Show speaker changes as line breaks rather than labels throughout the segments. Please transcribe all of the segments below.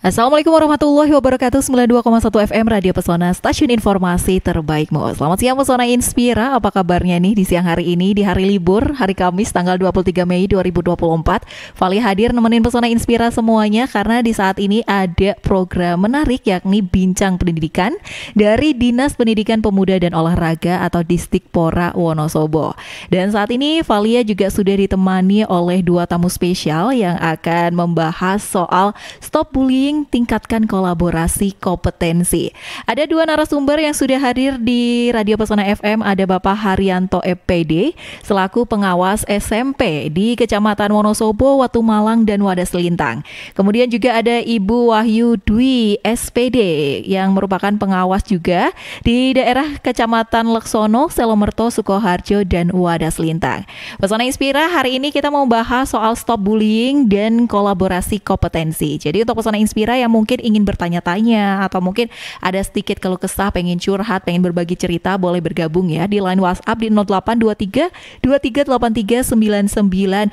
Assalamualaikum warahmatullahi wabarakatuh. 92,1 FM Radio Pesona, stasiun informasi terbaikmu. Selamat siang Pesona Inspira. Apa kabarnya nih di siang hari ini, di hari libur, hari Kamis tanggal 23 Mei 2024. Vali hadir nemenin Pesona Inspira semuanya karena di saat ini ada program menarik yakni Bincang Pendidikan dari Dinas Pendidikan Pemuda dan Olahraga atau Distikpora Wonosobo. Dan saat ini Valia juga sudah ditemani oleh dua tamu spesial yang akan membahas soal Stop Bullying, tingkatkan kolaborasi kompetensi. Ada dua narasumber yang sudah hadir di Radio Pesona FM. Ada Bapak Haryanto FPD selaku pengawas SMP di Kecamatan Wonosobo, Watu Malang, dan Wadas Lintang. Kemudian juga ada Ibu Wahyu Dwi SPD yang merupakan pengawas juga di daerah Kecamatan Leksono, Selomerto, Sukoharjo, dan Wadas Lintang. Pesona Inspira, hari ini kita mau bahas soal stop bullying dan kolaborasi kompetensi. Jadi untuk Pesona Inspira yang mungkin ingin bertanya-tanya atau mungkin ada sedikit keluh kesah, pengen curhat, pengen berbagi cerita, boleh bergabung ya di line WhatsApp di 0823 2383 9996.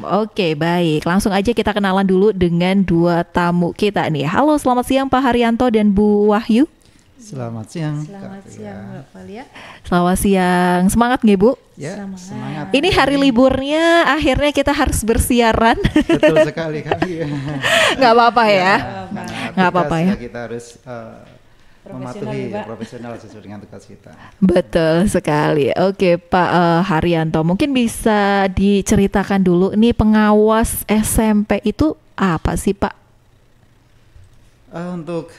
Oke, baik. Langsung aja kita kenalan dulu dengan dua tamu kita nih. Halo, selamat siang Pak Haryanto dan Bu Wahyu.
Selamat siang.
Selamat siang Mbak Valia.
Selamat siang. Semangat nggih Bu?
Ya, semangat.
Ini hari liburnya, akhirnya kita harus bersiaran.
Betul sekali kali.
Nggak apa-apa ya. Nggak apa-apa ya.
Kita harus mematuhi profesional sesuai dengan tugas kita.
Betul sekali. Oke Pak Haryanto, mungkin bisa diceritakan dulu nih pengawas SMP itu apa sih Pak?
Untuk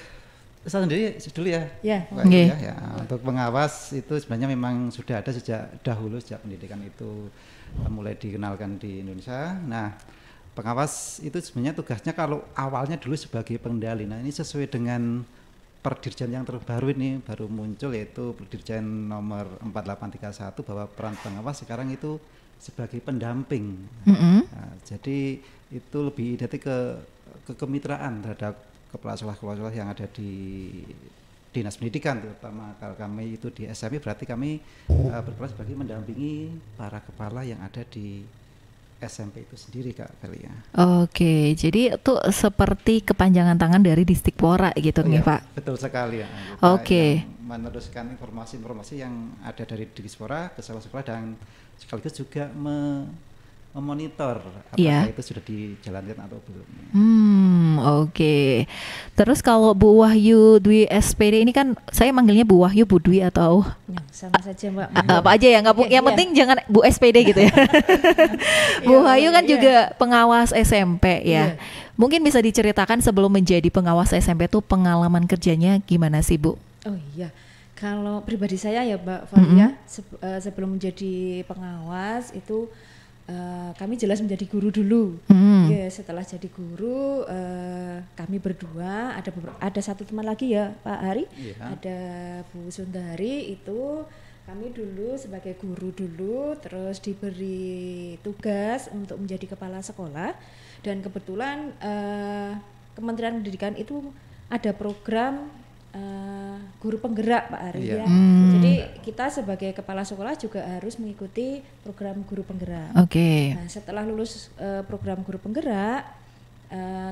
saya sendiri dulu ya.
Ya.
Ya. Untuk pengawas itu sebenarnya memang sudah ada sejak dahulu, sejak pendidikan itu mulai dikenalkan di Indonesia. Nah, pengawas itu sebenarnya tugasnya kalau awalnya dulu sebagai pengendali. Nah, ini sesuai dengan Perdirjen yang terbaru ini baru muncul, yaitu Perdirjen nomor 4831 bahwa peran pengawas sekarang itu sebagai pendamping. Nah, jadi itu lebih identik ke kemitraan terhadap kepala sekolah yang ada di Dinas Pendidikan, terutama kalau kami itu di SMP, berarti kami berperan sebagai mendampingi para kepala yang ada di SMP itu sendiri Kak Velia.
Oke, jadi itu seperti kepanjangan tangan dari Distikpora gitu nih Pak?
Betul sekali ya.
Oke.
Meneruskan informasi-informasi yang ada dari Distikpora ke sekolah-sekolah dan sekaligus juga memonitor apakah itu sudah dijalankan atau belum.
Oke. Terus kalau Bu Wahyu Dwi SPD ini kan saya manggilnya Bu Wahyu, Bu Dwi atau
sama saja Mbak.
Apa aja ya, nggak yang penting jangan Bu SPD gitu ya. Bu Wahyu kan juga pengawas SMP ya. Mungkin bisa diceritakan sebelum menjadi pengawas SMP tuh pengalaman kerjanya gimana sih Bu?
Oh iya. Kalau pribadi saya ya Mbak Valia, sebelum menjadi pengawas itu kami jelas menjadi guru dulu. Ya, setelah jadi guru kami berdua, ada satu teman lagi ya Pak Hari, ada Bu Sundari, itu kami dulu sebagai guru dulu, terus diberi tugas untuk menjadi kepala sekolah, dan kebetulan Kementerian Pendidikan itu ada program guru penggerak Pak Ari ya. Jadi kita sebagai kepala sekolah juga harus mengikuti program guru penggerak.
Oke.
Nah, setelah lulus program guru penggerak,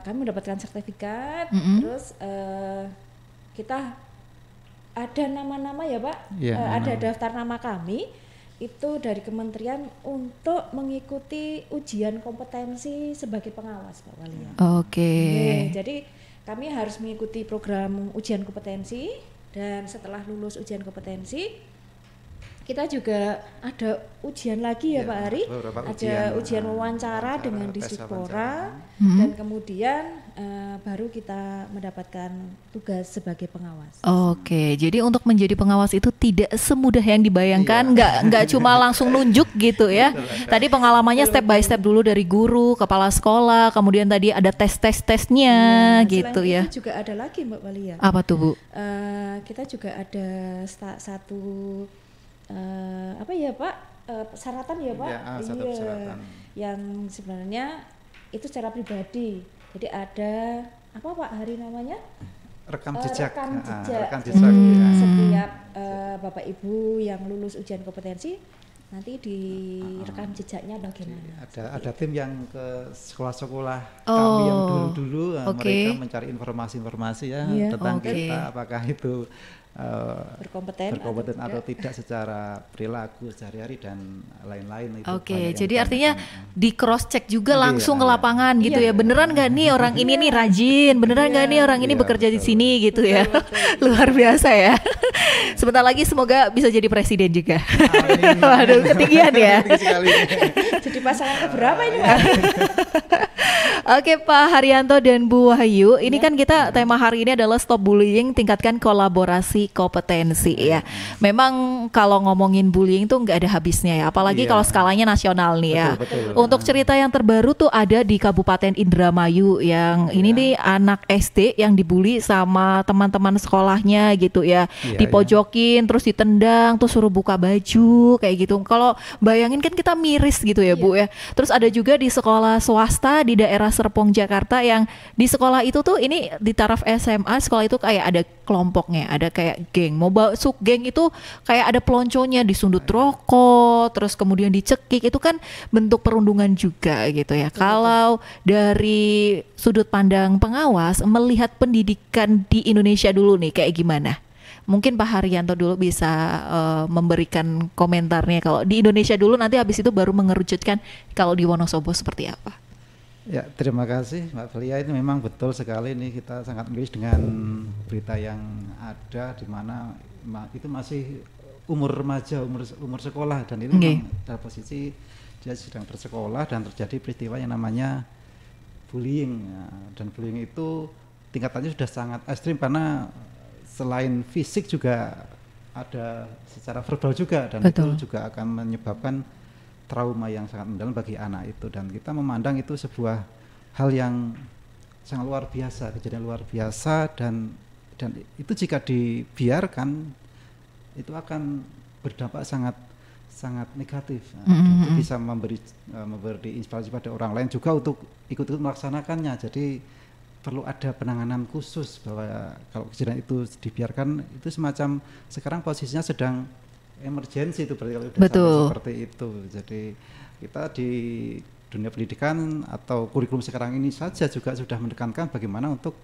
kami mendapatkan sertifikat. Terus kita ada nama-nama ya Pak, ada daftar nama kami itu dari kementerian untuk mengikuti ujian kompetensi sebagai pengawas Pak Walia.
Oke.
Jadi kami harus mengikuti program ujian kompetensi, dan setelah lulus ujian kompetensi kita juga ada ujian lagi ya Pak Ari, ada ujian wawancara dengan Distikpora, dan kemudian baru kita mendapatkan tugas sebagai pengawas.
Oke, jadi untuk menjadi pengawas itu tidak semudah yang dibayangkan, nggak cuma langsung nunjuk gitu ya. Tadi pengalamannya step by step dulu dari guru, kepala sekolah, kemudian tadi ada tesnya gitu ya.
Itu juga ada lagi Mbak Walia.
Apa tuh Bu?
Kita juga ada satu apa ya Pak, persyaratan ya Pak,
satu persyaratan
yang sebenarnya itu secara pribadi. Jadi ada apa Pak Hari namanya?
Rekam jejak.
Setiap Bapak Ibu yang lulus ujian kompetensi nanti direkam jejaknya bagaimana.
Ada tim yang ke sekolah-sekolah kami yang dulu-dulu mereka mencari informasi-informasi ya tentang kita, apakah itu berkompeten atau tidak secara perilaku sehari-hari dan lain-lain itu.
Jadi artinya di cross check juga langsung ke lapangan gitu ya. Beneran nggak nih orang ini nih rajin, beneran nggak nih orang ini bekerja di sini gitu ya. Luar biasa ya. Sebentar lagi semoga bisa jadi presiden juga. Waduh, ketinggian ya.
Jadi pasangan keberapa ini?
Oke Pak Haryanto dan Bu Wahyu, ini kan kita tema hari ini adalah stop bullying, tingkatkan kolaborasi kompetensi ya. Memang kalau ngomongin bullying tuh nggak ada habisnya ya, apalagi kalau skalanya nasional nih ya.
Betul.
Untuk cerita yang terbaru tuh ada di Kabupaten Indramayu yang ini nih anak SD yang dibully sama teman-teman sekolahnya gitu ya. Dipojokin, terus ditendang, terus suruh buka baju kayak gitu. Kalau bayangin kan kita miris gitu ya Bu ya. Terus ada juga di sekolah swasta di daerah Serpong Jakarta yang di sekolah itu tuh ini di taraf SMA, sekolah itu kayak ada kelompoknya, ada kayak geng. Mau masuk geng itu kayak ada pelonconya, disundut rokok, terus kemudian dicekik, itu kan bentuk perundungan juga gitu ya. Kalau dari sudut pandang pengawas melihat pendidikan di Indonesia dulu nih kayak gimana? Mungkin Pak Haryanto dulu bisa memberikan komentarnya kalau di Indonesia dulu, nanti habis itu baru mengerucutkan kalau di Wonosobo seperti apa.
Ya, terima kasih Mbak Valia. Ini memang betul sekali nih, kita sangat miris dengan berita yang ada di mana itu masih umur remaja, umur sekolah, dan ini memang dalam posisi dia sedang bersekolah dan terjadi peristiwa yang namanya bullying ya. Dan bullying itu tingkatannya sudah sangat ekstrim karena selain fisik juga ada secara verbal juga, dan itu juga akan menyebabkan trauma yang sangat mendalam bagi anak itu, dan kita memandang itu sebuah hal yang sangat luar biasa, kejadian luar biasa, dan itu jika dibiarkan itu akan berdampak sangat negatif. Itu bisa memberi inspirasi pada orang lain juga untuk ikut-ikut melaksanakannya. Jadi perlu ada penanganan khusus, bahwa kalau kejadian itu dibiarkan itu semacam sekarang posisinya sedang emergensi itu berarti kalau sudah seperti itu. Jadi kita di dunia pendidikan atau kurikulum sekarang ini saja juga sudah menekankan bagaimana untuk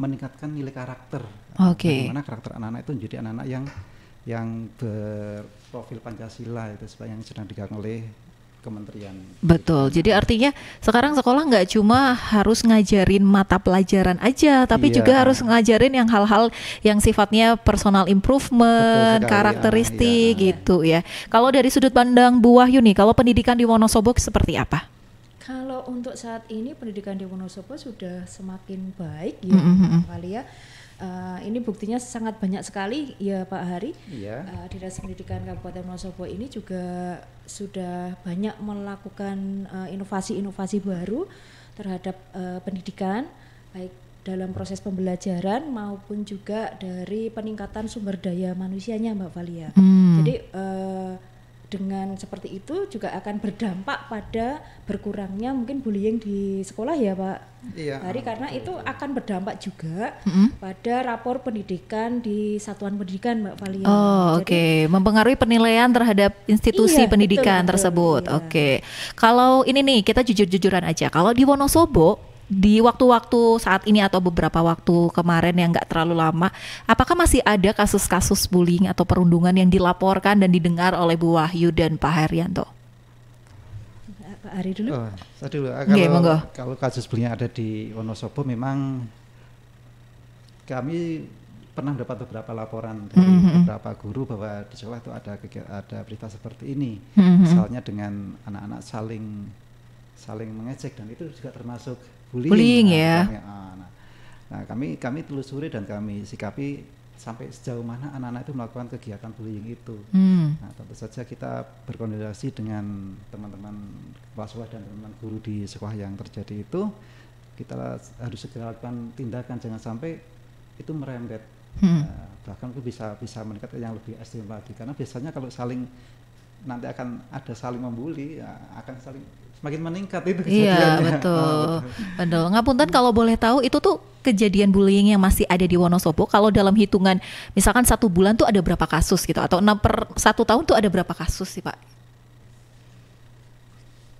meningkatkan nilai karakter. Bagaimana karakter anak-anak itu menjadi anak-anak yang berprofil Pancasila, itu yang sedang digagas oleh Kementerian.
Betul. Jadi artinya sekarang sekolah nggak cuma harus ngajarin mata pelajaran aja, tapi juga harus ngajarin yang hal-hal yang sifatnya personal improvement, karakteristik gitu ya. Kalau dari sudut pandang Bu Wahyu nih, kalau pendidikan di Wonosobo seperti apa?
Kalau untuk saat ini pendidikan di Wonosobo sudah semakin baik ya Pak Valia. Ini buktinya sangat banyak sekali ya Pak Hari. Dinas Pendidikan Kabupaten Wonosobo ini juga sudah banyak melakukan inovasi-inovasi baru terhadap pendidikan, baik dalam proses pembelajaran maupun juga dari peningkatan sumber daya manusianya Mbak Valia. Jadi dengan seperti itu juga akan berdampak pada berkurangnya mungkin bullying di sekolah ya Pak Hari, karena itu akan berdampak juga pada rapor pendidikan di satuan pendidikan Mbak Valia.
Mempengaruhi penilaian terhadap institusi pendidikan tersebut. Kalau ini nih kita jujur-jujuran aja, kalau di Wonosobo di waktu-waktu saat ini atau beberapa waktu kemarin yang nggak terlalu lama, apakah masih ada kasus-kasus bullying atau perundungan yang dilaporkan dan didengar oleh Bu Wahyu dan Pak Haryanto?
Pak Hari dulu.
Saya dulu. Kalau kasus bullying ada di Wonosobo, memang kami pernah mendapat beberapa laporan dari beberapa guru bahwa di sekolah itu ada berita seperti ini, misalnya dengan anak-anak saling mengejek, dan itu juga termasuk bullying ya. Nah, kami telusuri dan kami sikapi sampai sejauh mana anak-anak itu melakukan kegiatan bullying itu. Nah, tentu saja kita berkoordinasi dengan teman-teman kepala sekolah dan teman-teman guru di sekolah yang terjadi itu. Kita harus segera lakukan tindakan, jangan sampai itu merembet. Bahkan itu bisa meningkat yang lebih ekstrim lagi, karena biasanya kalau nanti akan ada saling membuli, akan semakin meningkat itu kejadiannya.
Iya betul. Ngapunten kalau boleh tahu, itu tuh kejadian bullying yang masih ada di Wonosobo, kalau dalam hitungan misalkan 1 bulan tuh ada berapa kasus gitu, atau 6 per 1 tahun tuh ada berapa kasus sih Pak?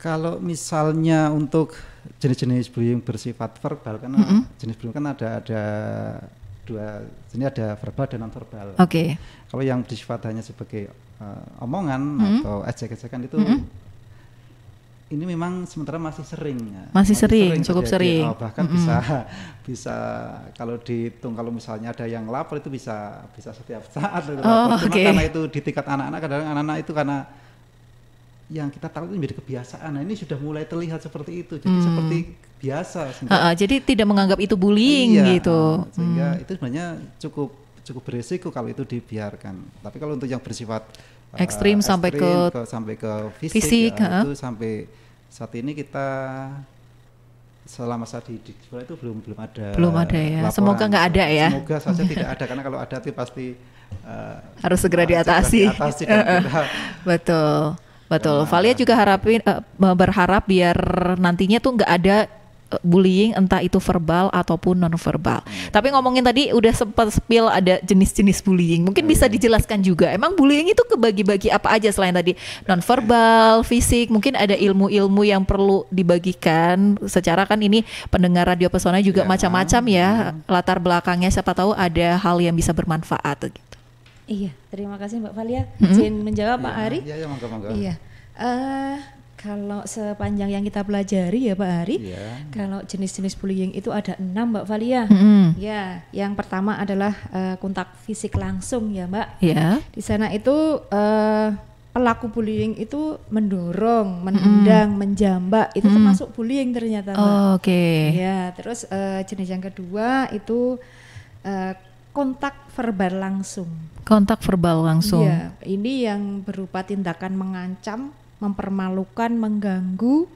Kalau misalnya untuk jenis-jenis bullying bersifat verbal kan jenis bullying kan ada dua, ini ada verbal dan non verbal.
Oke.
Kalau yang bersifat hanya sebagai omongan atau ejek-ejekan itu ini memang sementara masih sering ya.
Masih sering, cukup
terjadi.
sering.
Bahkan bisa kalau dihitung, kalau misalnya ada yang lapor itu bisa setiap saat lapor. Cuma karena itu di tingkat anak-anak, kadang-kadang anak-anak itu karena yang kita tahu itu menjadi kebiasaan. Nah, ini sudah mulai terlihat seperti itu. Jadi seperti biasa.
Jadi tidak menganggap itu bullying gitu.
Sehingga itu sebenarnya cukup berisiko kalau itu dibiarkan. Tapi kalau untuk yang bersifat
ekstrim sampai
ke fisik ya, itu sampai saat ini kita selama saya di sekolah itu belum ada
ya.
Laporan.
Semoga nggak ada ya.
Semoga saja tidak ada, karena kalau ada itu pasti
harus segera diatasi. Betul. Valia juga berharap biar nantinya tuh nggak ada bullying, entah itu verbal ataupun non verbal. Tapi ngomongin tadi udah sempat spill ada jenis-jenis bullying. Mungkin bisa dijelaskan juga. Emang bullying itu kebagi-bagi apa aja selain tadi non verbal, fisik? Mungkin ada ilmu-ilmu yang perlu dibagikan. Secara kan ini pendengar Radio Pesona juga macam-macam ya. Latar belakangnya siapa tahu ada hal yang bisa bermanfaat gitu.
Iya, terima kasih Mbak Valia. Izin menjawab Pak Ari.
Iya, monggo.
Iya. Kalau sepanjang yang kita pelajari ya Pak Ari, kalau jenis-jenis bullying itu ada 6 Mbak Valia. Ya, yang pertama adalah kontak fisik langsung ya Mbak.
Iya.
Di sana itu pelaku bullying itu mendorong, menendang, menjambak, itu termasuk bullying ternyata Mbak.
Oke.
Ya, terus jenis yang kedua itu kontak verbal langsung.
Kontak verbal langsung.
Iya, ini yang berupa tindakan mengancam, mempermalukan, mengganggu,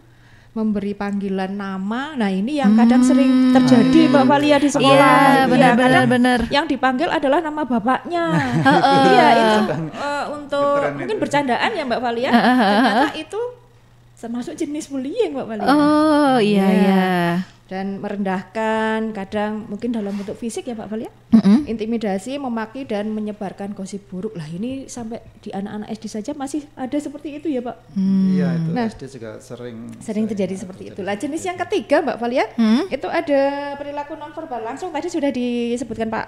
memberi panggilan nama. Nah, ini yang kadang sering terjadi Mbak Valia di sekolah.
Iya, benar.
Yang dipanggil adalah nama bapaknya. Iya, itu untuk mungkin bercandaan ya Mbak Valia. Ternyata itu termasuk jenis bullying Mbak Valia.
Oh, iya.
Dan merendahkan, kadang mungkin dalam bentuk fisik ya Pak Valia, intimidasi, memaki dan menyebarkan gosip buruk. Lah ini sampai di anak-anak SD saja masih ada seperti itu ya Pak.
Iya, itu SD juga sering
terjadi seperti itu. Lah jenis yang ketiga Mbak Valia, itu ada perilaku nonverbal langsung, tadi sudah disebutkan Pak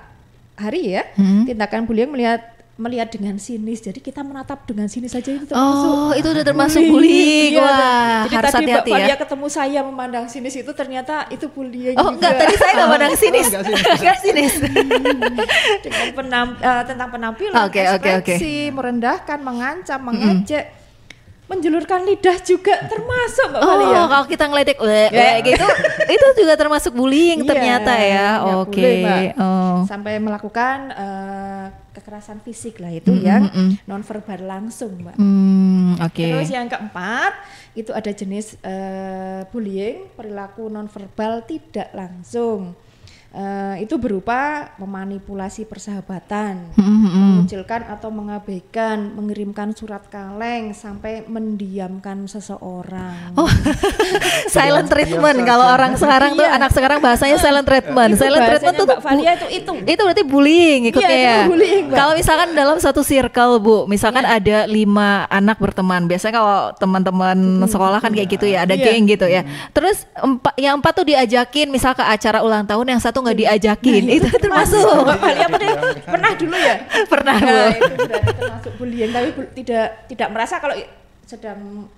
Hari ya. Tindakan bullying melihat dengan sinis, jadi kita menatap dengan sinis saja itu termasuk.
Itu udah termasuk bullying. Wah,
jadi
harus
tadi
hati-hati
Mbak
ya.
Valia ketemu saya memandang sinis itu ternyata itu bullying.
Enggak, tadi saya nggak memandang sinis. Enggak sinis.
Dengan tentang penampilan, ekspresi, merendahkan, mengancam, mengejek, menjulurkan lidah juga termasuk Mbak Valia.
Kalau kita ngeledek gitu, itu juga termasuk bullying ternyata ya. Oke.
Sampai melakukan kekerasan fisik lah itu yang non verbal langsung Mbak. Terus yang keempat itu ada jenis bullying perilaku non verbal tidak langsung. Itu berupa memanipulasi persahabatan, mengucilkan atau mengabaikan, mengirimkan surat kaleng sampai mendiamkan seseorang.
Silent treatment kalau orang sekarang tuh anak sekarang bahasanya silent treatment. Silent treatment tuh
Mbak Valia itu
berarti bullying ikutnya ya.
Kalau
misalkan dalam satu circle Bu, misalkan ada 5 anak berteman. Biasanya kalau teman-teman sekolah kan kayak gitu ya, ada geng gitu ya. Terus yang 4 tuh diajakin misal ke acara ulang tahun, yang satu nggak diajakin. Itu termasuk.
Mbak Valia pernah dulu ya?
Pernah Bu.
Itu berarti termasuk bullying, tapi tidak merasa kalau sedang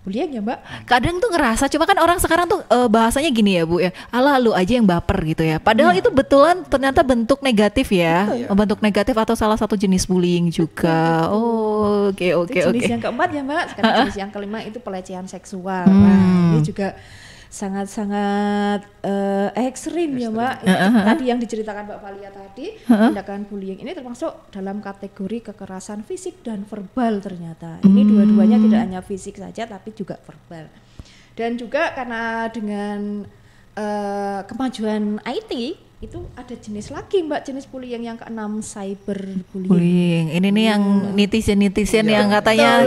bullying ya Mbak.
Kadang tuh ngerasa, cuma kan orang sekarang tuh bahasanya gini ya Bu ya, alah lu aja yang baper gitu ya. Padahal itu betulan ternyata bentuk negatif ya. Bentuk negatif atau salah satu jenis bullying juga. Oke.
Jenis yang keempat ya Mbak. Sekarang jenis yang kelima itu pelecehan seksual. Nah, ini juga sangat-sangat ekstrim ya Mbak. Tadi yang diceritakan Mbak Valia tadi, tindakan bullying ini termasuk dalam kategori kekerasan fisik dan verbal ternyata. Ini dua-duanya tidak hanya fisik saja tapi juga verbal. Dan juga karena dengan kemajuan IT itu ada jenis lagi Mbak, jenis bullying yang ke-6, cyberbullying.
Ini nih yang netizen yang katanya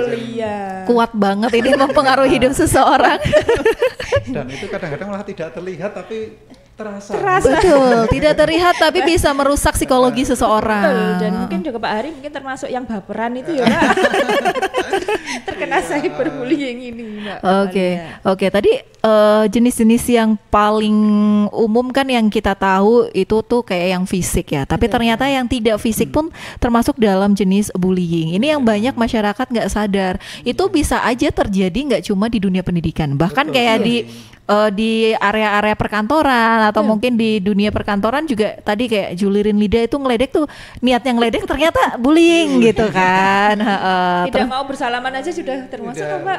kuat banget ini mempengaruhi hidup seseorang.
Dan itu kadang-kadang malah tidak terlihat tapi terasa.
Betul, tidak terlihat tapi bisa merusak psikologi seseorang.
Betul, dan mungkin juga Pak Hari mungkin termasuk yang baperan itu ya Mbak. Terkena cyberbullying ini Mbak.
Oke. Tadi jenis-jenis yang paling umum kan yang kita tahu itu tuh kayak yang fisik ya. Tapi ternyata yang tidak fisik pun termasuk dalam jenis bullying. Ini yang banyak masyarakat nggak sadar. Itu bisa aja terjadi nggak cuma di dunia pendidikan, bahkan kayak di area-area perkantoran atau mungkin di dunia perkantoran juga tadi kayak julirin lidah itu ngeledek tuh niatnya ngeledek ternyata bullying gitu kan.
Tidak mau bersalaman aja sudah termasuk kan Pak?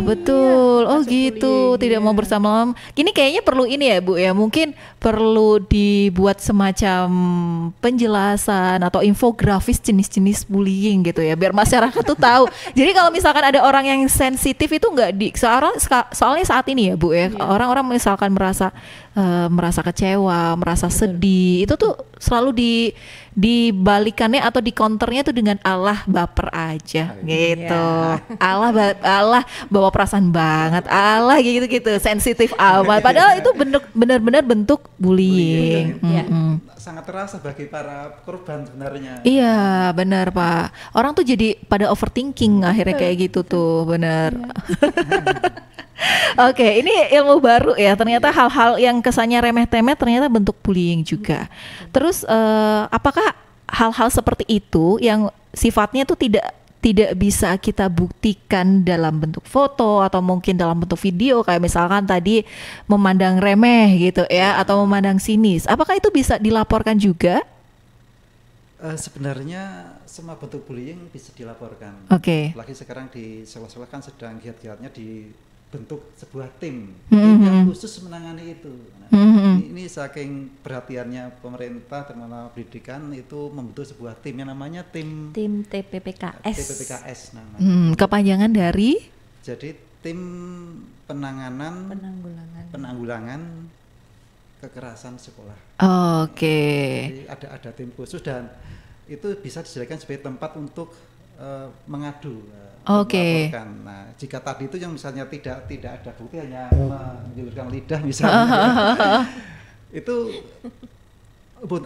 Betul.
Iya,
Gitu.
bullying,
Tidak mau bersalaman. Gini kayaknya perlu ini ya Bu ya. Mungkin perlu dibuat semacam penjelasan atau infografis jenis-jenis bullying gitu ya biar masyarakat tuh tahu. Jadi kalau misalkan ada orang yang sensitif itu nggak soalnya saat ini ya Bu ya, orang-orang misalkan merasa kecewa, merasa sedih, itu tuh selalu dibalikannya atau di counternya tuh dengan Allah baper aja gitu. Allah bawa perasaan banget, Allah gitu sensitif amat. Padahal itu benar-benar bentuk bullying.
Sangat terasa bagi para korban sebenarnya.
Iya benar Pak. Orang tuh jadi pada overthinking akhirnya kayak gitu tuh, benar. Oke, ini ilmu baru ya. Ternyata hal-hal yang kesannya remeh-temeh ternyata bentuk bullying juga. Terus apakah hal-hal seperti itu yang sifatnya tuh tidak bisa kita buktikan dalam bentuk foto atau mungkin dalam bentuk video kayak misalkan tadi memandang remeh gitu ya atau memandang sinis. Apakah itu bisa dilaporkan juga?
Sebenarnya semua bentuk bullying bisa dilaporkan. Lagi sekarang di sekolah-sekolah kan sedang giat-giatnya dibentuk sebuah tim yang khusus menangani itu. Ini saking perhatiannya pemerintah terutama pendidikan itu membentuk sebuah tim yang namanya tim
TPPKS
namanya.
Kepanjangan dari?
Jadi tim penanggulangan kekerasan sekolah. Jadi ada tim khusus dan itu bisa dijadikan sebagai tempat untuk mengadu. Melaporkan. Nah, jika tadi itu yang misalnya tidak ada bukti hanya menjulurkan lidah misalnya, itu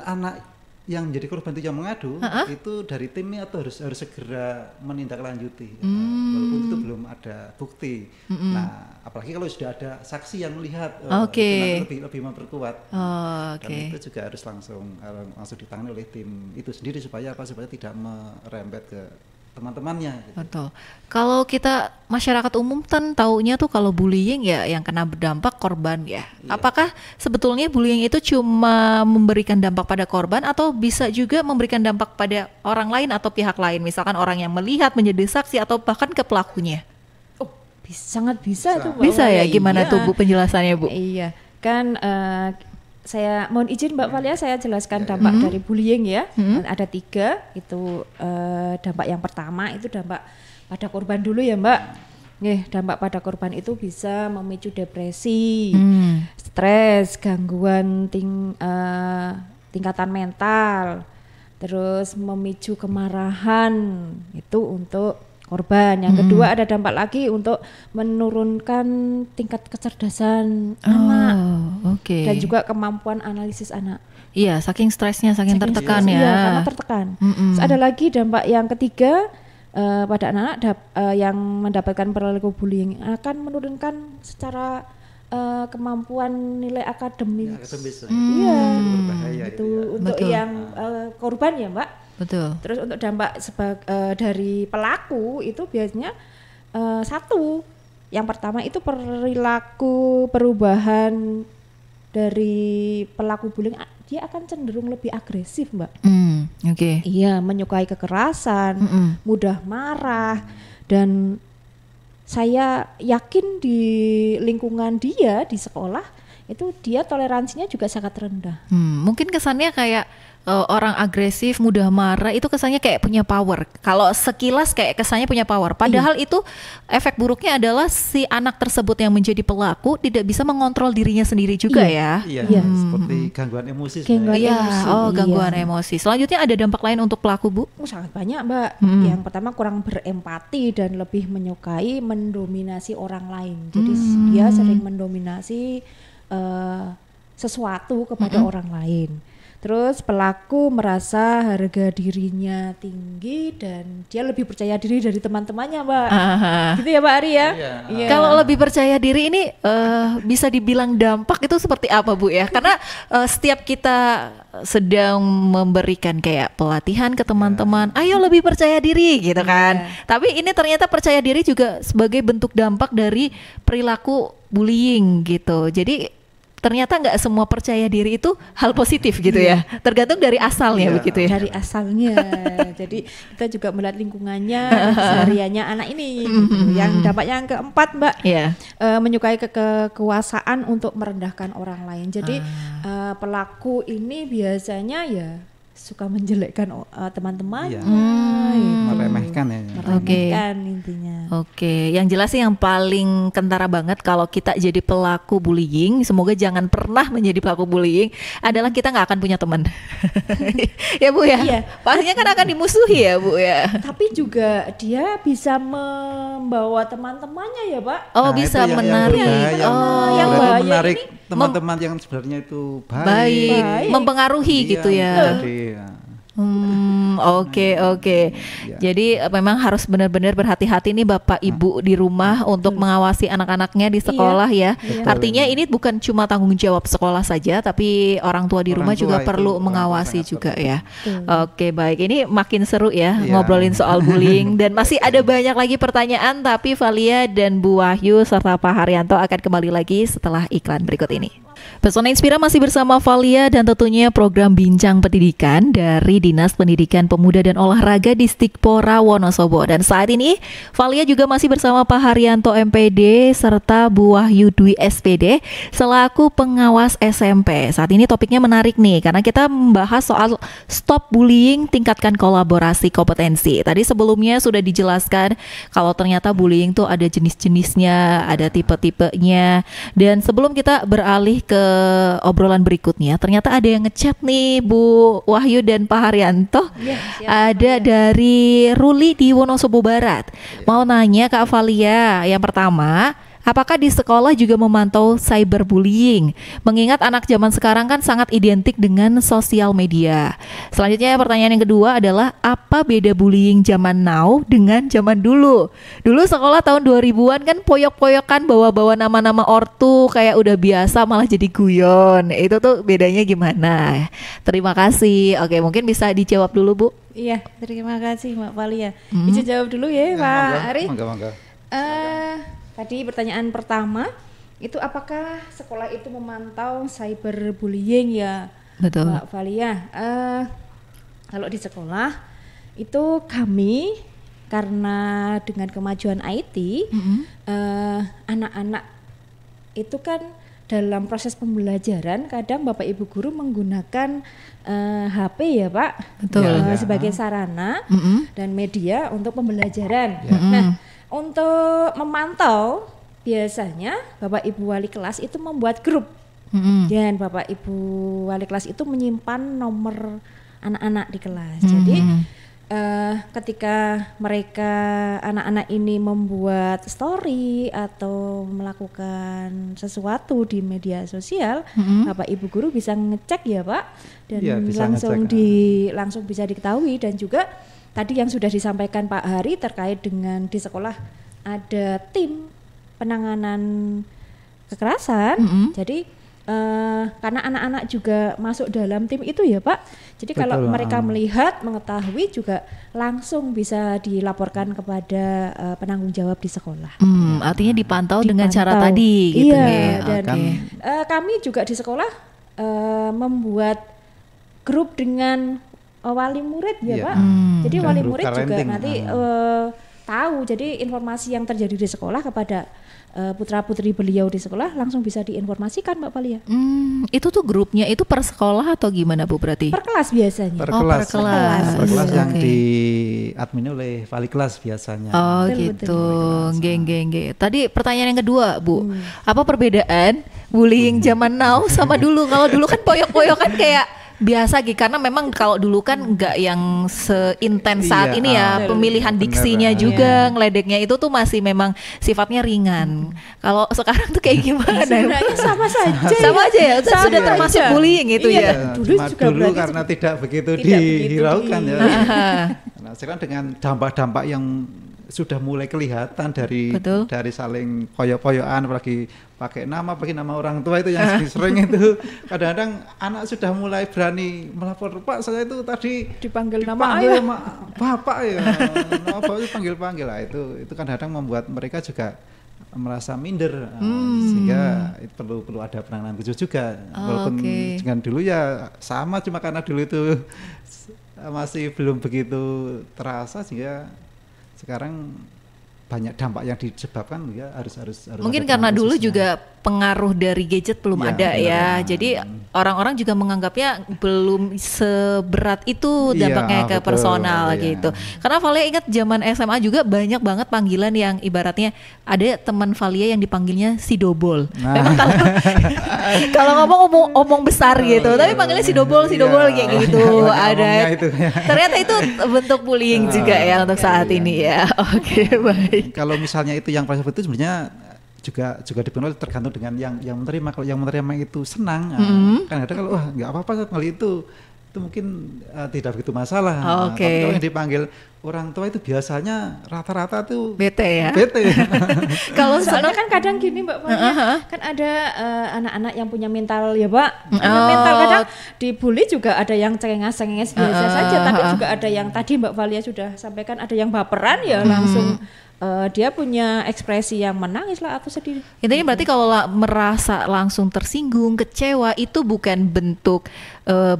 anak yang menjadi korban itu yang mengadu itu dari timnya atau harus segera menindaklanjuti, walaupun itu belum ada bukti. Nah, apalagi kalau sudah ada saksi yang melihat, itu lebih memperkuat. Dan itu juga harus langsung ditangani oleh tim itu sendiri supaya tidak merembet ke teman-temannya gitu.
Betul. Kalau kita masyarakat umum kan taunya tuh kalau bullying ya yang kena berdampak korban ya. Apakah sebetulnya bullying itu cuma memberikan dampak pada korban atau bisa juga memberikan dampak pada orang lain atau pihak lain, misalkan orang yang melihat menjadi saksi atau bahkan ke pelakunya?
Sangat bisa tuh Mbak.
Bisa ya, gimana tuh Bu penjelasannya Bu?
Iya, kan saya mohon izin Mbak Valia, saya jelaskan dampak dari bullying ya. Ada 3, itu dampak yang pertama itu dampak pada korban dulu ya Mbak. Dampak pada korban itu bisa memicu depresi, stres, gangguan tingkatan mental, terus memicu kemarahan itu untuk korban. Yang kedua ada dampak lagi untuk menurunkan tingkat kecerdasan anak dan juga kemampuan analisis anak.
Iya, saking stresnya, saking tertekan ya.
Iya, karena tertekan. Terus ada lagi dampak yang ketiga pada anak-anak yang mendapatkan perilaku bullying akan menurunkan secara kemampuan nilai akademis. Iya, itu untuk yang korban ya Mbak.
Betul.
Terus untuk dampak dari pelaku itu biasanya 1. Yang pertama itu perilaku perubahan dari pelaku bullying, dia akan cenderung lebih agresif Mbak. Iya, menyukai kekerasan, mudah marah, dan saya yakin di lingkungan dia di sekolah itu dia toleransinya juga sangat rendah.
Mungkin kesannya kayak orang agresif, mudah marah itu kesannya kayak punya power. Kalau sekilas kayak kesannya punya power. Padahal itu efek buruknya adalah si anak tersebut yang menjadi pelaku tidak bisa mengontrol dirinya sendiri juga ya.
Iya. Seperti gangguan emosi.
Gangguan emosi. Selanjutnya ada dampak lain untuk pelaku Bu?
Sangat banyak Mbak. Yang pertama kurang berempati dan lebih menyukai mendominasi orang lain. Jadi dia sering mendominasi sesuatu kepada orang lain. Terus pelaku merasa harga dirinya tinggi dan dia lebih percaya diri dari teman-temannya, Mbak. Gitu ya, Pak Ari ya?
Iya.
Kalau lebih percaya diri ini bisa dibilang dampak itu seperti apa, Bu ya? Karena setiap kita sedang memberikan kayak pelatihan ke teman-teman, ayo lebih percaya diri gitu kan. Tapi ini ternyata percaya diri juga sebagai bentuk dampak dari perilaku bullying gitu. Jadi ternyata nggak semua percaya diri itu hal positif gitu ya, tergantung dari asalnya begitu ya.
Dari asalnya. Jadi kita juga melihat lingkungannya, kesehariannya anak ini. Gitu. Yang dampaknya yang keempat, Mbak, menyukai kekuasaan untuk merendahkan orang lain. Jadi pelaku ini biasanya ya suka menjelekkan teman-temannya,
meremehkan ya.
Meremehkan intinya.
Oke, yang jelas sih yang paling kentara banget kalau kita jadi pelaku bullying, semoga jangan pernah menjadi pelaku bullying, adalah kita nggak akan punya teman. Ya Bu ya?
Iya.
Pastinya kan akan dimusuhi ya Bu ya?
Tapi juga dia bisa membawa teman-temannya ya Pak?
Oh, bisa menarik.
Yang bahaya
menarik
ini
teman-teman yang sebenarnya itu
baik. Mempengaruhi gitu ya. Oke. Jadi memang harus benar-benar berhati-hati nih Bapak Ibu di rumah untuk mengawasi anak-anaknya di sekolah ya. Artinya ini bukan cuma tanggung jawab sekolah saja, tapi orang tua di rumah juga perlu mengawasi juga ya. Oke, baik. Ini makin seru ya ngobrolin soal bullying dan masih ada banyak lagi pertanyaan, tapi Valia dan Bu Wahyu serta Pak Haryanto akan kembali lagi setelah iklan berikut ini. Pesona Inspira masih bersama Valia dan tentunya program Bincang Pendidikan dari Dinas Pendidikan Pemuda dan Olahraga Distikpora Wonosobo. Dan saat ini Valia juga masih bersama Pak Haryanto MPD serta Bu Wahyu Dwi SPD selaku pengawas SMP. Saat ini topiknya menarik nih karena kita membahas soal stop bullying, tingkatkan kolaborasi kompetensi. Tadi sebelumnya sudah dijelaskan kalau ternyata bullying tuh ada jenis-jenisnya, ada tipe-tipenya. Dan sebelum kita beralih ke obrolan berikutnya, ternyata ada yang ngechat nih Bu Wahyu dan Pak Haryanto. Ada dari Ruli di Wonosobo Barat. Mau nanya Kak Valia, yang pertama, apakah di sekolah juga memantau cyberbullying? Mengingat anak zaman sekarang kan sangat identik dengan sosial media. Selanjutnya pertanyaan yang kedua adalah apa beda bullying zaman now dengan zaman dulu? Dulu sekolah tahun 2000-an kan poyok-poyokan bawa-bawa nama-nama ortu kayak udah biasa malah jadi guyon. Itu tuh bedanya gimana? Terima kasih. Oke, mungkin bisa dijawab dulu Bu.
Iya, terima kasih Mbak Valia. Bisa jawab dulu ya Pak Ari.
Monggo.
Tadi pertanyaan pertama itu apakah sekolah itu memantau cyberbullying ya,
Betul.
Mbak Valia? Kalau di sekolah itu kami karena dengan kemajuan IT, anak-anak itu kan dalam proses pembelajaran kadang Bapak Ibu guru menggunakan HP ya Pak, sebagai sarana dan media untuk pembelajaran. Nah, untuk memantau biasanya Bapak Ibu wali kelas itu membuat grup dan Bapak Ibu wali kelas itu menyimpan nomor anak-anak di kelas. Jadi ketika mereka anak-anak ini membuat story atau melakukan sesuatu di media sosial, Bapak Ibu guru bisa ngecek ya Pak, dan langsung bisa diketahui. Dan juga tadi yang sudah disampaikan Pak Hari terkait dengan di sekolah ada tim penanganan kekerasan. Jadi karena anak-anak juga masuk dalam tim itu ya Pak. Jadi kalau mereka melihat, mengetahui juga langsung bisa dilaporkan kepada penanggung jawab di sekolah.
Artinya dipantau dengan cara tadi gitu ya.
Dan kami juga di sekolah membuat grup dengan wali murid ya Pak. Jadi wali murid juga nanti tahu, jadi informasi yang terjadi di sekolah kepada putra-putri beliau di sekolah langsung bisa diinformasikan Mbak Valia.
Itu tuh grupnya itu per sekolah atau gimana Bu berarti?
Per kelas biasanya.
Per kelas.
Per kelas
yang diadmin oleh wali kelas biasanya.
Oh gitu, geng. Tadi pertanyaan yang kedua Bu, apa perbedaan bullying zaman now sama dulu? Kalau dulu kan poyok-poyokan kayak biasa gitu, karena memang kalau dulu kan nggak yang seintens saat ini ya, pemilihan diksinya juga, ngeledeknya itu tuh masih memang sifatnya ringan. Kalau sekarang tuh kayak gimana?
Sebenarnya sama saja.
Sama aja ya, itu sudah termasuk bullying itu ya.
Dulu karena tidak begitu dihiraukan ya. Nah, sekarang dengan dampak-dampak yang sudah mulai kelihatan dari saling poyo-poyoan, apalagi pakai nama orang tua itu yang sering itu, kadang-kadang anak sudah mulai berani melapor, Pak saya itu tadi
dipanggil nama ayah,
bapak ya, apa itu panggil-panggil lah, itu kadang-kadang membuat mereka juga merasa minder, sehingga perlu ada penanganan khusus juga, walaupun dengan dulu ya sama, cuma karena dulu itu masih belum begitu terasa, sehingga sekarang banyak dampak yang disebabkan ya harus
mungkin karena dulu juga pengaruh dari gadget belum ada ya, jadi orang-orang juga menganggapnya belum seberat itu dampaknya ke personal gitu. Karena Valia ingat zaman SMA juga banyak banget panggilan yang ibaratnya ada teman Valia yang dipanggilnya si Dobol. Memang kalau ngomong omong besar gitu, tapi panggilnya si Dobol kayak gitu. Ada ternyata itu bentuk bullying juga ya untuk saat ini ya. Oke, baik.
Kalau misalnya itu yang paling itu sebenarnya juga dipenuhi tergantung dengan yang menerima. Kalau yang menerima itu senang, kan ada kalau nggak apa-apa kali itu mungkin tidak begitu masalah. Tapi kalau yang dipanggil orang tua itu biasanya rata-rata tuh
bete ya.
Kalau soalnya kan kadang gini Mbak Fania, kan ada anak-anak yang punya mental ya Pak, mental kadang dibully juga ada yang cengenges biasa saja, tapi juga ada yang tadi Mbak Valia sudah sampaikan, ada yang baperan ya langsung. Dia punya ekspresi yang menangis lah atau sedih. Intinya
berarti kalau merasa langsung tersinggung, kecewa, itu bukan bentuk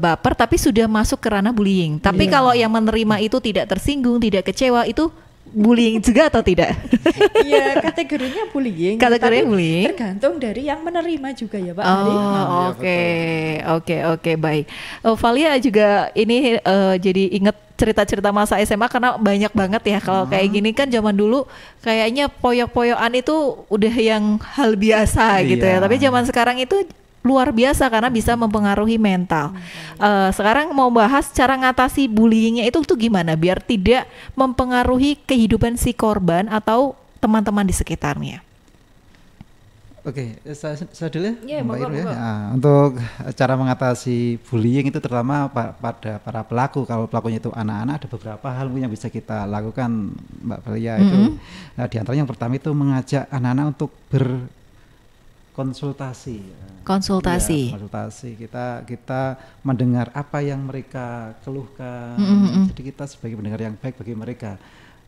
baper, tapi sudah masuk ke ranah bullying. Tapi kalau yang menerima itu tidak tersinggung, tidak kecewa, itu bullying juga atau tidak?
Iya, kategorinya bullying.
Kategorinya bullying.
Tergantung dari yang menerima juga ya Pak.
Oke, baik. Valia juga ini jadi inget cerita-cerita masa SMA karena banyak banget ya kalau kayak gini kan zaman dulu kayaknya poyok-poyokan itu udah yang hal biasa gitu ya. Tapi zaman sekarang itu luar biasa karena bisa mempengaruhi mental. Sekarang mau bahas cara ngatasi bullyingnya itu tuh gimana biar tidak mempengaruhi kehidupan si korban atau teman-teman di sekitarnya.
Oke, saya dulu ya, Mbak Iru ya.
Nah,
untuk cara mengatasi bullying itu terutama pada para pelaku. Kalau pelakunya itu anak-anak, ada beberapa hal yang bisa kita lakukan, Mbak Valia itu. Nah, di antaranya yang pertama itu mengajak anak-anak untuk konsultasi. Kita mendengar apa yang mereka keluhkan. Jadi kita sebagai pendengar yang baik bagi mereka.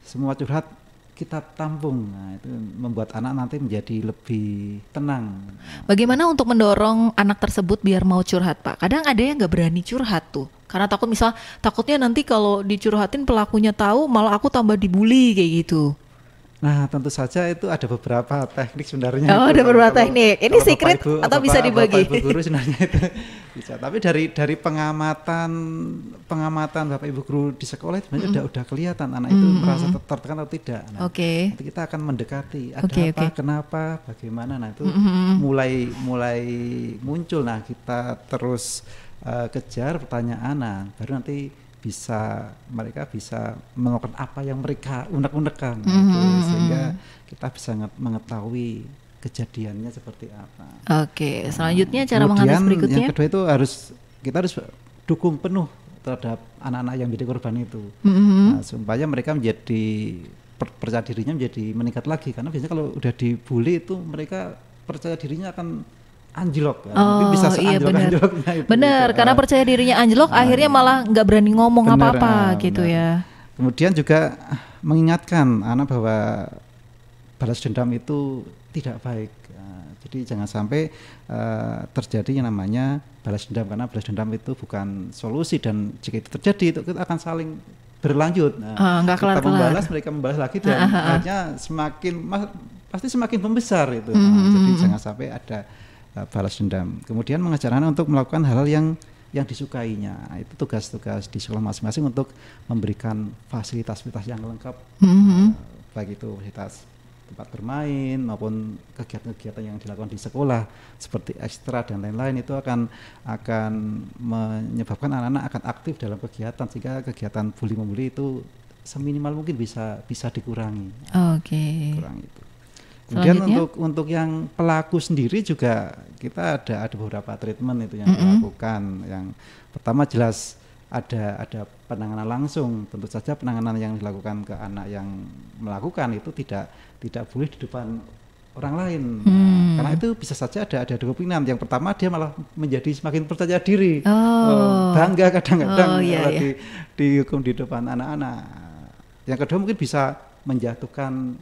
Semua curhat kita tampung. Nah, itu membuat anak nanti menjadi lebih tenang.
Bagaimana untuk mendorong anak tersebut biar mau curhat, Pak? Kadang ada yang nggak berani curhat tuh. Karena takutnya nanti kalau dicurhatin pelakunya tahu malah aku tambah dibully kayak gitu.
Nah, tentu saja itu ada beberapa teknik sebenarnya.
Ada beberapa teknik. Ini secret atau bisa dibagi?
Bapak Ibu guru sebenarnya itu bisa. Tapi dari pengamatan Bapak Ibu guru di sekolah itu sebenarnya udah kelihatan anak itu merasa tertekan atau tidak. Nah, nanti kita akan mendekati ada kenapa, bagaimana. Nah, itu mulai muncul. Nah, kita terus kejar pertanyaan. Nah, baru nanti mereka bisa melakukan apa yang mereka unek-unekan, sehingga kita bisa mengetahui kejadiannya seperti apa.
Oke, selanjutnya cara mengatasi berikutnya.
Yang kedua itu kita harus dukung penuh terhadap anak-anak yang menjadi korban itu, supaya mereka menjadi percaya dirinya menjadi meningkat lagi, karena biasanya kalau udah dibully itu mereka percaya dirinya akan anjlok, bisa seanjlok-anjloknya.
Benar, karena percaya dirinya anjlok, akhirnya malah nggak berani ngomong apa-apa gitu ya.
Kemudian juga mengingatkan anak bahwa balas dendam itu tidak baik. Jadi jangan sampai terjadi yang namanya balas dendam, karena balas dendam itu bukan solusi, dan jika itu terjadi itu kita akan saling berlanjut. Kita membalas, mereka membalas lagi, dan akhirnya pasti semakin membesar itu. Jadi jangan sampai ada balas dendam. Kemudian mengajar anak untuk melakukan hal-hal yang disukainya. Itu tugas-tugas di sekolah masing-masing untuk memberikan fasilitas yang lengkap, baik itu fasilitas tempat bermain maupun kegiatan-kegiatan yang dilakukan di sekolah seperti ekstra dan lain-lain itu akan menyebabkan anak-anak akan aktif dalam kegiatan sehingga kegiatan bully-membuli itu seminimal mungkin bisa dikurangi.
Oke.
Kurang itu. Kemudian untuk yang pelaku sendiri juga kita ada beberapa treatment itu yang dilakukan. Yang pertama jelas ada penanganan langsung. Tentu saja penanganan yang dilakukan ke anak yang melakukan itu tidak boleh di depan orang lain. Karena itu bisa saja ada dua kemungkinan. Yang pertama dia malah menjadi semakin percaya diri, bangga kadang-kadang kalau dihukum di depan anak-anak. Yang kedua mungkin bisa menjatuhkan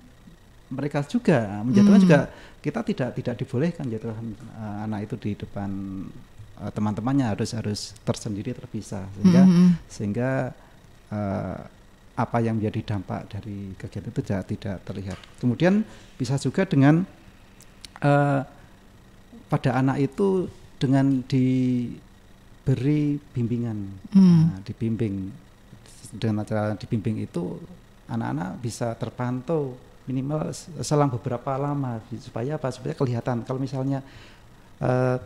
mereka juga, juga kita tidak dibolehkan jatuhkan anak itu di depan teman-temannya, harus tersendiri terpisah sehingga apa yang menjadi dampak dari kegiatan itu tidak terlihat. Kemudian bisa juga dengan pada anak itu dengan diberi bimbingan, dibimbing dengan cara dibimbing itu anak-anak bisa terpantau minimal selang beberapa lama supaya kelihatan kalau misalnya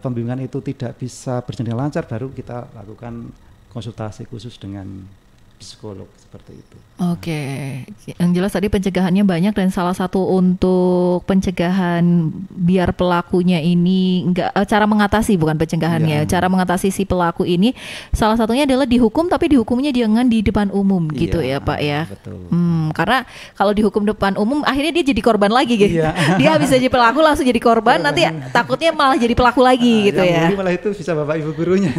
pembimbingan itu tidak bisa berjalan dengan lancar baru kita lakukan konsultasi khusus dengan psikolog seperti itu.
Oke, yang jelas tadi pencegahannya banyak dan salah satu untuk pencegahan biar pelakunya ini cara mengatasi bukan pencegahannya, cara mengatasi si pelaku ini salah satunya adalah dihukum tapi dihukumnya jangan di depan umum gitu ya Pak ya.
Betul.
Karena kalau dihukum depan umum akhirnya dia jadi korban lagi gitu. Dia habis jadi pelaku langsung jadi korban nanti takutnya malah jadi pelaku lagi gitu ya.
Yang malah itu bisa bapak ibu gurunya.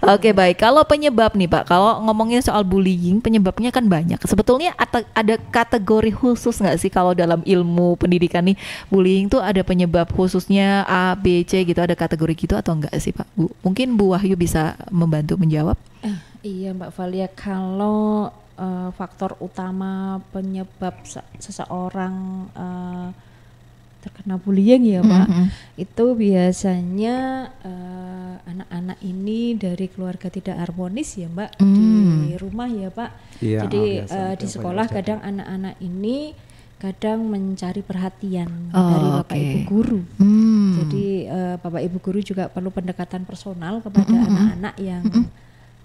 Oke baik, kalau penyebab nih Pak, kalau ngomongin soal bullying penyebabnya kan banyak. Sebetulnya ada kategori khusus nggak sih kalau dalam ilmu pendidikan nih bullying tuh ada penyebab khususnya A, B, C gitu, ada kategori gitu atau enggak sih Pak? Mungkin Bu Wahyu bisa membantu menjawab.
Iya Mbak Valia, kalau faktor utama penyebab seseorang terkena bullying ya Pak, itu biasanya anak-anak ini dari keluarga tidak harmonis ya Mbak, di rumah ya Pak. Jadi di sekolah kadang anak-anak ini kadang mencari perhatian dari Bapak Ibu guru. Jadi Bapak Ibu guru juga perlu pendekatan personal kepada anak-anak yang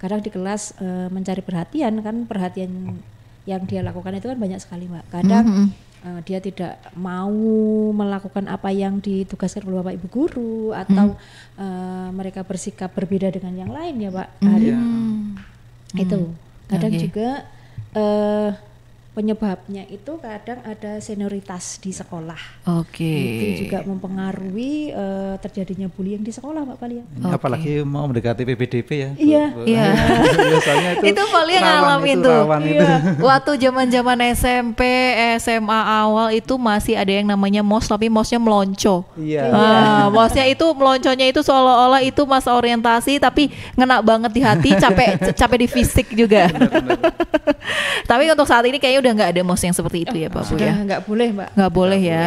kadang di kelas mencari perhatian, kan perhatian yang dia lakukan itu kan banyak sekali Mbak. Kadang dia tidak mau melakukan apa yang ditugaskan oleh Bapak Ibu guru atau mereka bersikap berbeda dengan yang lain ya Pak. Itu kadang juga penyebabnya itu kadang ada senioritas di sekolah. Itu juga mempengaruhi terjadinya bullying di sekolah Mbak Valia.
Apalagi mau mendekati PPDB ya.
Iya.
Biasanya itu
Valia ngalamin tuh. Waktu zaman-zaman SMP, SMA awal itu masih ada yang namanya MOS tapi MOS-nya melonco. MOS-nya itu melonconya itu seolah-olah itu masa orientasi tapi ngena banget di hati, capek di fisik juga. Tapi untuk saat ini kayaknya udah nggak ada MOS yang seperti itu ya Pak Bu ya.
Nggak boleh Mbak.
Nggak boleh ya.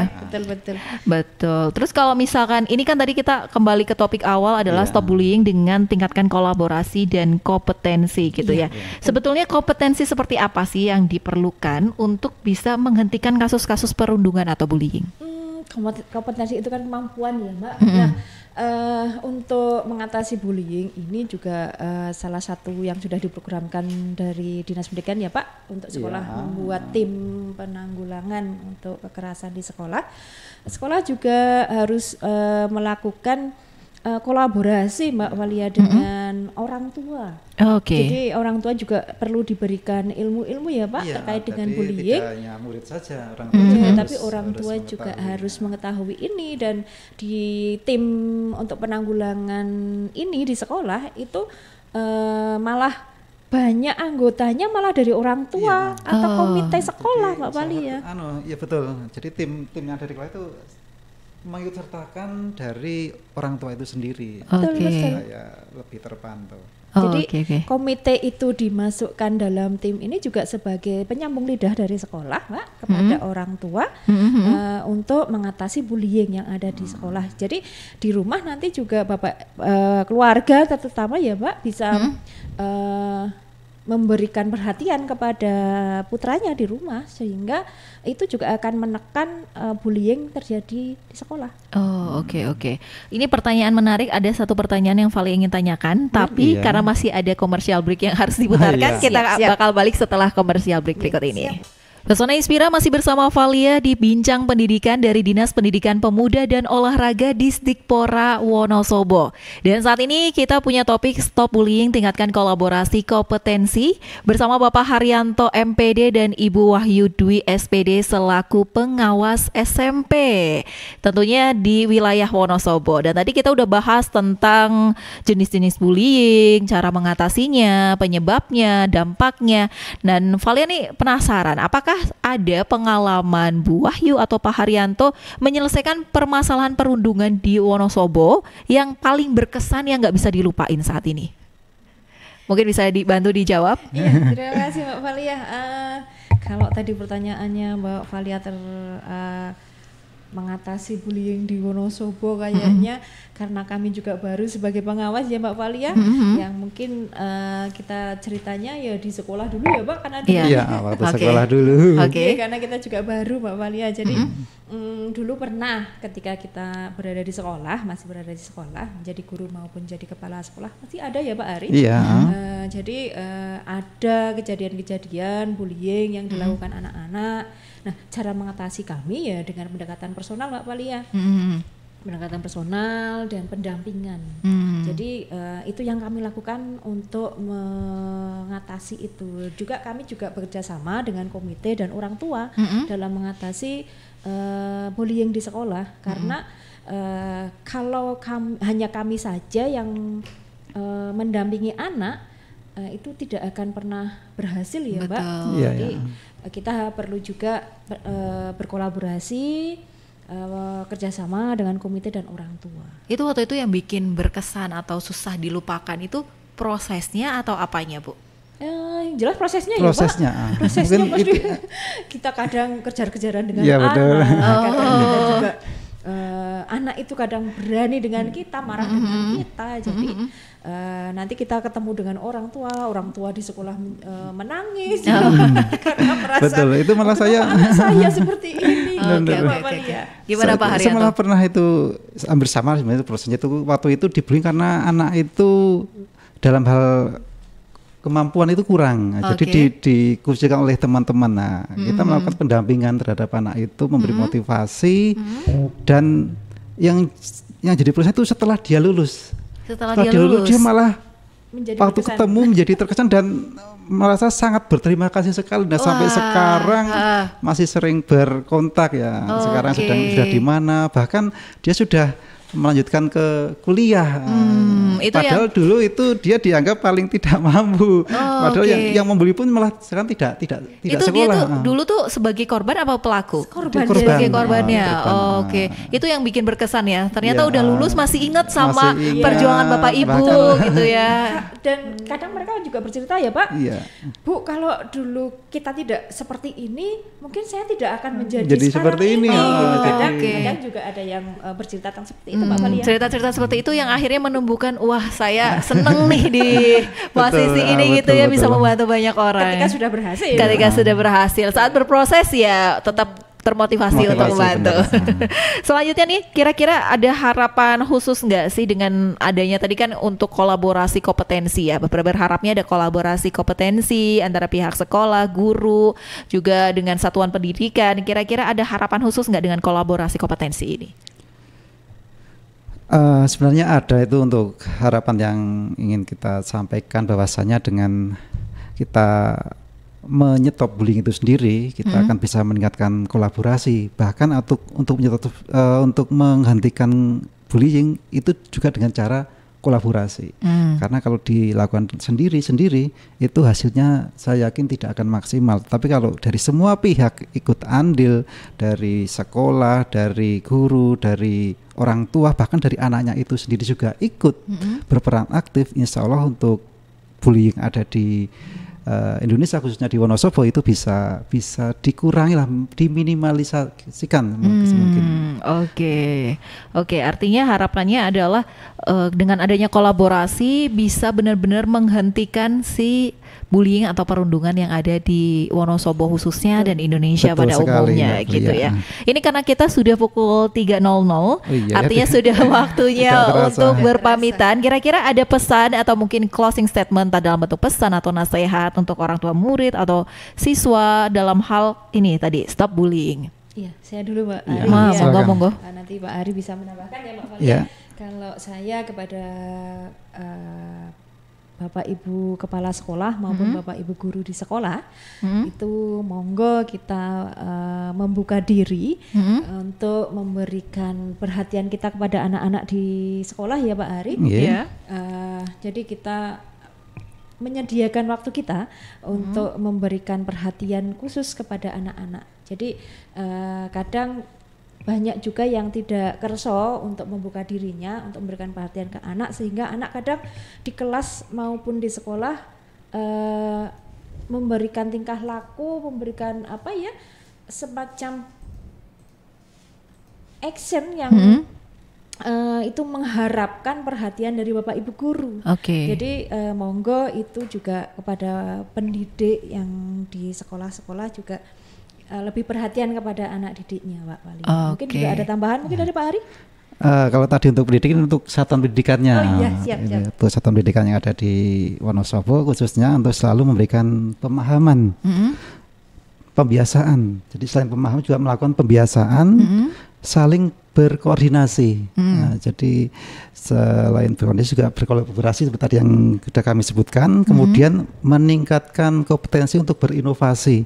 Betul.
Terus kalau misalkan ini kan tadi kita kembali ke topik awal adalah stop bullying dengan tingkatkan kolaborasi dan kompetensi gitu ya. Sebetulnya kompetensi seperti apa sih yang diperlukan untuk bisa menghentikan kasus-kasus perundungan atau bullying?
Kompetensi itu kan kemampuan ya Mbak. Nah untuk mengatasi bullying ini juga salah satu yang sudah diprogramkan dari Dinas Pendidikan ya Pak, untuk sekolah membuat tim penanggulangan untuk kekerasan di sekolah. Sekolah juga harus melakukan kolaborasi Mbak Valia dengan orang tua. Jadi orang tua juga perlu diberikan ilmu-ilmu ya Pak terkait dengan bullying.
Tidak hanya murid saja, orang tua
tapi orang tua juga harus mengetahui ini, dan di tim untuk penanggulangan ini di sekolah itu malah banyak anggotanya malah dari orang tua atau komite sekolah Mbak Valia.
Ya betul. Jadi tim yang dari sekolah itu mengikutsertakan dari orang tua itu sendiri supaya lebih terpantau.
Jadi komite itu dimasukkan dalam tim ini juga sebagai penyambung lidah dari sekolah Pak kepada orang tua untuk mengatasi bullying yang ada di sekolah. Jadi di rumah nanti juga Bapak keluarga terutama ya Pak bisa memberikan perhatian kepada putranya di rumah, sehingga itu juga akan menekan bullying terjadi di sekolah.
Oh, oke. Ini pertanyaan menarik. Ada satu pertanyaan yang Vali ingin tanyakan, tapi
Iya.
karena masih ada commercial break yang harus diputarkan,
Iya.
kita
Siap.
bakal balik setelah commercial break berikut ini.
Siap.
Pesona Inspira masih bersama Valia di Bincang Pendidikan dari Dinas Pendidikan Pemuda dan Olahraga Disdikpora Wonosobo. Dan saat ini kita punya topik Stop Bullying, Tingkatkan Kolaborasi Kompetensi bersama Bapak Haryanto MPD dan Ibu Wahyu Dwi SPD selaku pengawas SMP. Tentunya di wilayah Wonosobo. Dan tadi kita udah bahas tentang jenis-jenis bullying, cara mengatasinya, penyebabnya, dampaknya. Dan Valia nih penasaran, apakah ada pengalaman Bu Wahyu atau Pak Haryanto menyelesaikan permasalahan perundungan di Wonosobo yang paling berkesan yang nggak bisa dilupain saat ini? Mungkin bisa dibantu dijawab.
Iya, terima kasih Mbak Valia. Kalau tadi pertanyaannya Mbak Valia mengatasi bullying di Wonosobo, kayaknya karena kami juga baru sebagai pengawas ya Mbak Valia, yang mungkin kita ceritanya ya di sekolah dulu ya Mbak, karena dulu
Iya, waktu
Oke.
sekolah dulu.
Oke.
Iya, karena kita juga baru Mbak Valia. Jadi dulu pernah ketika kita berada di sekolah, masih berada di sekolah, menjadi guru maupun jadi kepala sekolah, pasti ada ya Pak Ari.
Iya.
Jadi ada kejadian-kejadian bullying yang dilakukan anak-anak. Nah, cara mengatasi kami ya dengan pendekatan personal Mbak Valia. Pendekatan personal dan pendampingan. Jadi itu yang kami lakukan untuk mengatasi itu. Juga kami juga bekerja sama dengan komite dan orang tua dalam mengatasi bullying di sekolah. Karena kalau hanya kami saja yang mendampingi anak, itu tidak akan pernah berhasil ya Mbak.
Betul.
Iya,
Jadi
iya.
kita perlu juga berkolaborasi, kerjasama dengan komite dan orang tua.
Itu waktu itu yang bikin berkesan atau susah dilupakan itu prosesnya atau apanya, Bu?
Yang jelas prosesnya,
Prosesnya,
ya Pak.
ah.
Prosesnya
Mungkin
pasti
itu-
kita kadang kejar-kejaran dengan
Iya,
anak.
betul.
Kadang kita juga anak itu kadang berani dengan kita, marah dengan kita. Jadi nanti kita ketemu dengan orang tua di sekolah menangis karena merasa
Betul, itu malah
"Oh,
saya-
kenapa anak saya seperti ini.
Oke,
Gitu,
oke,
Mbak
oke.
Valia.
Gimana Pak
Saya
Haryanto?
malah pernah itu hampir sama sebenarnya prosesnya itu waktu itu dibullying karena anak itu dalam hal kemampuan itu kurang. Nah,
Oke.
jadi dikucilkan oleh teman-teman. Nah, kita melakukan pendampingan terhadap anak itu, memberi motivasi dan yang jadi proses itu setelah dia lulus.
Setelah
Setelah
dia
dia lulus
lulus.
dia malah
Menjadi
waktu
berkesan.
ketemu menjadi terkesan dan merasa sangat berterima kasih sekali. Nah, sampai
Wah,
sekarang masih sering berkontak ya. Sekarang
Oke.
sudah di mana? Bahkan dia sudah melanjutkan ke kuliah.
itu
Padahal dulu itu dia dianggap paling tidak mampu. Padahal
oke.
yang membuli pun malah sekarang tidak
Itu dia
sekolah.
tuh dulu tuh sebagai korban apa pelaku?
Korban.
Sebagai
Korban.
korbannya.
Korban.
Oke. Itu yang bikin berkesan ya. Ternyata
Iya.
udah lulus masih ingat sama
Masih ingat.
perjuangan Bapak Ibu
Bahkan-
gitu ya.
Dan kadang mereka juga bercerita ya Pak,
Iya.
Bu, kalau dulu kita tidak seperti ini, mungkin saya tidak akan menjadi
Jadi
sekarang
seperti ini.
Gitu. Kadang,
Oke.
kadang juga ada yang bercerita tentang seperti itu, Mbak Valia.
Cerita-cerita seperti itu yang akhirnya menumbuhkan wah saya seneng nih di posisi
Betul,
ini gitu
betul,
ya, bisa
betul.
membantu banyak orang.
Ketika sudah berhasil.
Ketika sudah berhasil, saat berproses ya tetap termotivasi untuk
Motivasi,
membantu.
benar.
Selanjutnya nih, kira-kira ada harapan khusus nggak sih dengan adanya tadi kan untuk kolaborasi kompetensi ya, berharapnya ada kolaborasi kompetensi antara pihak sekolah, guru, juga dengan satuan pendidikan. Kira-kira ada harapan khusus nggak dengan kolaborasi kompetensi ini?
Sebenarnya ada itu untuk harapan yang ingin kita sampaikan bahwasanya dengan kita menyetop bullying itu sendiri kita akan bisa meningkatkan kolaborasi, bahkan untuk menyetop untuk menghentikan bullying itu juga dengan cara kolaborasi. Karena kalau dilakukan sendiri itu hasilnya saya yakin tidak akan maksimal. Tapi kalau dari semua pihak ikut andil, dari sekolah, dari guru, dari orang tua, bahkan dari anaknya itu sendiri juga ikut berperan aktif, insya Allah untuk bullying ada di Indonesia khususnya di Wonosobo itu bisa dikurangi lah, diminimalisasikan mungkin.
Oke, artinya harapannya adalah dengan adanya kolaborasi bisa benar-benar menghentikan si bullying atau perundungan yang ada di Wonosobo khususnya dan Indonesia
Betul
pada
sekali,
umumnya
Mbak
gitu
Lia.
ya. Ini karena kita sudah pukul 3.00,
Iya,
artinya
ya.
sudah waktunya
Tidak terasa.
untuk berpamitan. Kira-kira ada pesan atau mungkin closing statement dalam bentuk pesan atau nasihat untuk orang tua murid atau siswa dalam hal ini tadi, stop bullying.
Iya, saya dulu Mbak
Iya,
Ari.
Ma,
ya.
monggo.
Nanti Pak Ari bisa menambahkan ya Mbak Fali.
Iya.
Kalau saya kepada Bapak Ibu Kepala Sekolah maupun Bapak Ibu Guru di sekolah, itu monggo kita membuka diri untuk memberikan perhatian kita kepada anak-anak di sekolah ya Pak Ari.
Iya.
Jadi kita menyediakan waktu kita untuk memberikan perhatian khusus kepada anak-anak. Jadi kadang banyak juga yang tidak kerso untuk membuka dirinya untuk memberikan perhatian ke anak, sehingga anak kadang di kelas maupun di sekolah memberikan tingkah laku, memberikan apa ya, semacam action yang itu mengharapkan perhatian dari Bapak Ibu Guru. Jadi monggo itu juga kepada pendidik yang di sekolah-sekolah juga lebih perhatian kepada anak didiknya, Pak Wali. Mungkin juga ada tambahan mungkin dari Pak Ari?
Kalau tadi untuk pendidikan, untuk satuan pendidikannya,
Oh iya, siap.
untuk satuan pendidikan yang ada di Wonosobo khususnya untuk selalu memberikan pemahaman, pembiasaan. Jadi selain pemahaman juga melakukan pembiasaan, saling berkoordinasi. Nah, jadi selain berkoordinasi juga berkolaborasi seperti tadi yang sudah kami sebutkan, kemudian meningkatkan kompetensi untuk berinovasi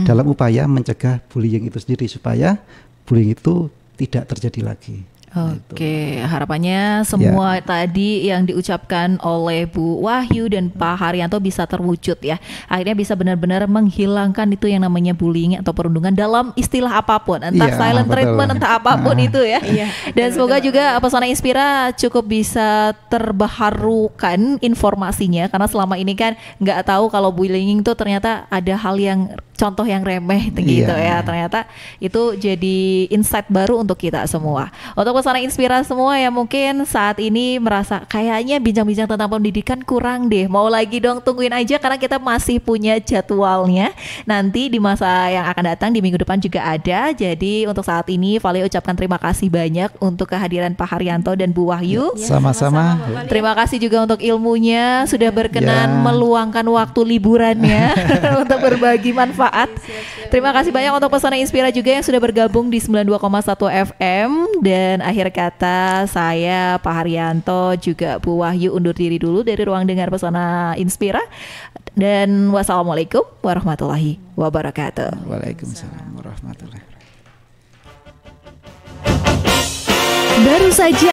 dalam upaya mencegah bullying itu sendiri supaya bullying itu tidak terjadi lagi.
Harapannya semua tadi yang diucapkan oleh Bu Wahyu dan Pak Haryanto bisa terwujud ya. Akhirnya bisa benar-benar menghilangkan itu yang namanya bullying atau perundungan dalam istilah apapun, entah silent treatment, entah apapun itu ya. Dan semoga juga Pesona Inspira cukup bisa terbaharukan informasinya, karena selama ini kan nggak tahu kalau bullying itu ternyata ada hal yang contoh yang remeh gitu ya. Ternyata itu jadi insight baru untuk kita semua. Untuk Pesona Inspira semua yang mungkin saat ini merasa kayaknya bincang-bincang tentang pendidikan kurang deh, mau lagi dong, tungguin aja karena kita masih punya jadwalnya. Nanti di masa yang akan datang di minggu depan juga ada. Jadi untuk saat ini Vali ucapkan terima kasih banyak untuk kehadiran Pak Haryanto dan Bu Wahyu.
Sama-sama.
Terima kasih juga untuk ilmunya, sudah berkenan meluangkan waktu liburannya untuk berbagi manfaat. Terima kasih banyak untuk Pesona Inspira juga yang sudah bergabung di 92,1 FM. Dan akhir kata, saya Pak Haryanto juga Bu Wahyu undur diri dulu dari ruang dengar Pesona Inspira. Dan wassalamualaikum warahmatullahi wabarakatuh.
Waalaikumsalam warahmatullahi wabarakatuh.
Baru saja